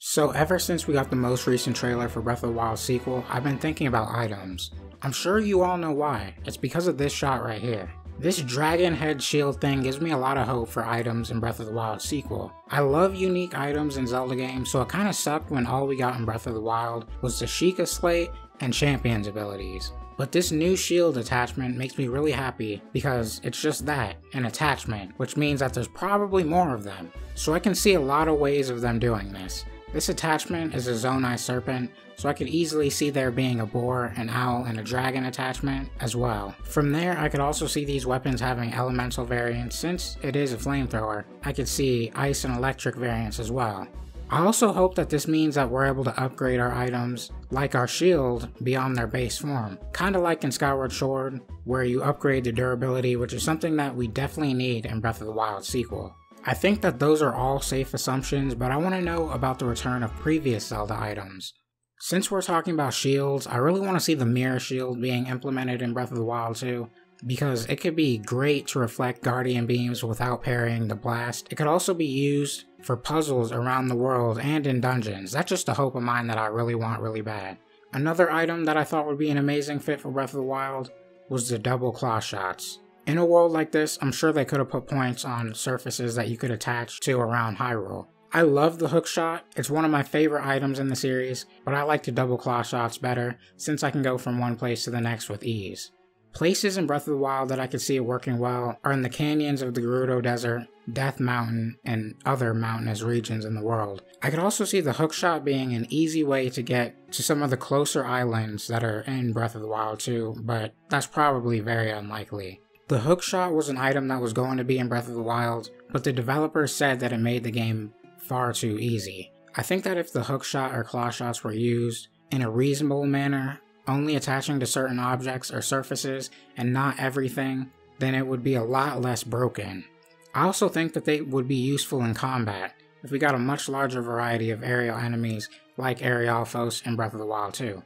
So ever since we got the most recent trailer for Breath of the Wild sequel, I've been thinking about items. I'm sure you all know why. It's because of this shot right here. This dragon head shield thing gives me a lot of hope for items in Breath of the Wild sequel. I love unique items in Zelda games, so it kinda sucked when all we got in Breath of the Wild was the Sheikah Slate and Champion's abilities. But this new shield attachment makes me really happy because it's just that, an attachment, which means that there's probably more of them. So I can see a lot of ways of them doing this. This attachment is a Zonai Serpent, so I could easily see there being a boar, an owl, and a dragon attachment as well. From there, I could also see these weapons having elemental variants. Since it is a flamethrower, I could see ice and electric variants as well. I also hope that this means that we're able to upgrade our items, like our shield, beyond their base form. Kinda like in Skyward Sword, where you upgrade the durability, which is something that we definitely need in Breath of the Wild sequel. I think that those are all safe assumptions, but I want to know about the return of previous Zelda items. Since we're talking about shields, I really want to see the mirror shield being implemented in Breath of the Wild too, because it could be great to reflect guardian beams without parrying the blast. It could also be used for puzzles around the world and in dungeons. That's just a hope of mine that I really want really bad. Another item that I thought would be an amazing fit for Breath of the Wild was the double claw shots. In a world like this, I'm sure they could have put points on surfaces that you could attach to around Hyrule. I love the Hookshot. It's one of my favorite items in the series, but I like the double claw shots better since I can go from one place to the next with ease. Places in Breath of the Wild that I could see it working well are in the canyons of the Gerudo Desert, Death Mountain, and other mountainous regions in the world. I could also see the Hookshot being an easy way to get to some of the closer islands that are in Breath of the Wild too, but that's probably very unlikely. The Hookshot was an item that was going to be in Breath of the Wild, but the developers said that it made the game far too easy. I think that if the Hookshot or claw shots were used in a reasonable manner, only attaching to certain objects or surfaces and not everything, then it would be a lot less broken. I also think that they would be useful in combat if we got a much larger variety of aerial enemies like Aerialphos in Breath of the Wild too.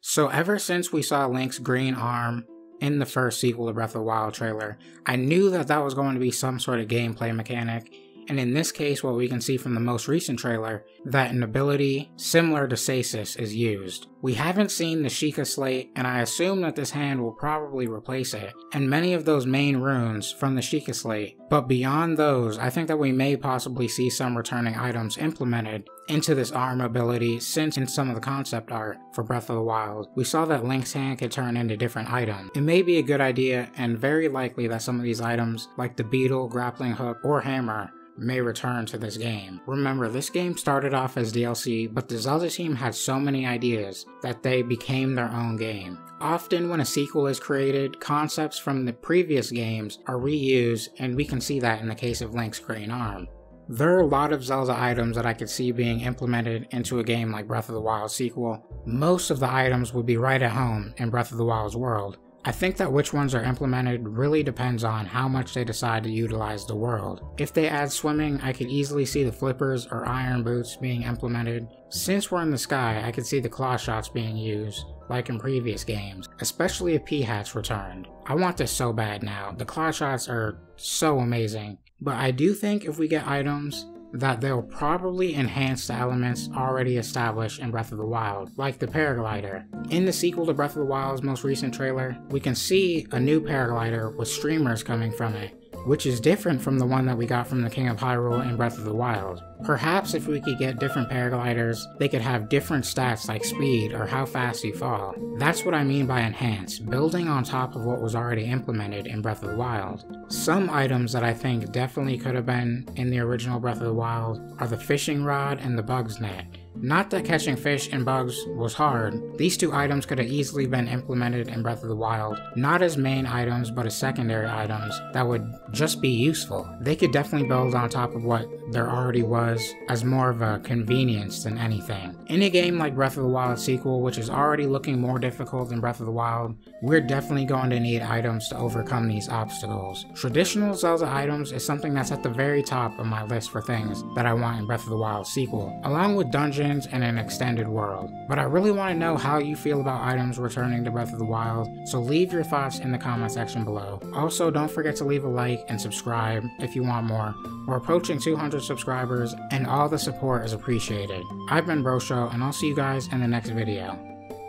So ever since we saw Link's green arm in the first sequel to Breath of the Wild trailer, I knew that that was going to be some sort of gameplay mechanic, and in this case what we can see from the most recent trailer, that an ability similar to Stasis is used. We haven't seen the Sheikah Slate, and I assume that this hand will probably replace it, and many of those main runes from the Sheikah Slate, but beyond those, I think that we may possibly see some returning items implemented into this arm ability, since in some of the concept art for Breath of the Wild, we saw that Link's hand could turn into different items. It may be a good idea, and very likely that some of these items, like the beetle, grappling hook, or hammer, may return to this game. Remember, this game started off as DLC, but the Zelda team had so many ideas that they became their own game. Often when a sequel is created, concepts from the previous games are reused, and we can see that in the case of Link's green arm. There are a lot of Zelda items that I could see being implemented into a game like Breath of the Wild sequel. Most of the items would be right at home in Breath of the Wild's world. I think that which ones are implemented really depends on how much they decide to utilize the world. If they add swimming, I could easily see the flippers or iron boots being implemented. Since we're in the sky, I could see the claw shots being used, like in previous games, especially if P-Hat's returned. I want this so bad now. The claw shots are so amazing. But I do think if we get items, that they'll probably enhance the elements already established in Breath of the Wild, like the paraglider. In the sequel to Breath of the Wild's most recent trailer, we can see a new paraglider with streamers coming from it, which is different from the one that we got from the King of Hyrule in Breath of the Wild. Perhaps if we could get different paragliders, they could have different stats like speed or how fast you fall. That's what I mean by enhance, building on top of what was already implemented in Breath of the Wild. Some items that I think definitely could have been in the original Breath of the Wild are the fishing rod and the bug's net. Not that catching fish and bugs was hard, these two items could have easily been implemented in Breath of the Wild, not as main items but as secondary items that would just be useful. They could definitely build on top of what there already was as more of a convenience than anything. In a game like Breath of the Wild sequel, which is already looking more difficult than Breath of the Wild, we're definitely going to need items to overcome these obstacles. Traditional Zelda items is something that's at the very top of my list for things that I want in Breath of the Wild sequel. Along with dungeons companions and an extended world. But I really want to know how you feel about items returning to Breath of the Wild, so leave your thoughts in the comment section below. Also, don't forget to leave a like and subscribe if you want more. We're approaching 200 subscribers, and all the support is appreciated. I've been Brosho, and I'll see you guys in the next video.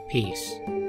Peace.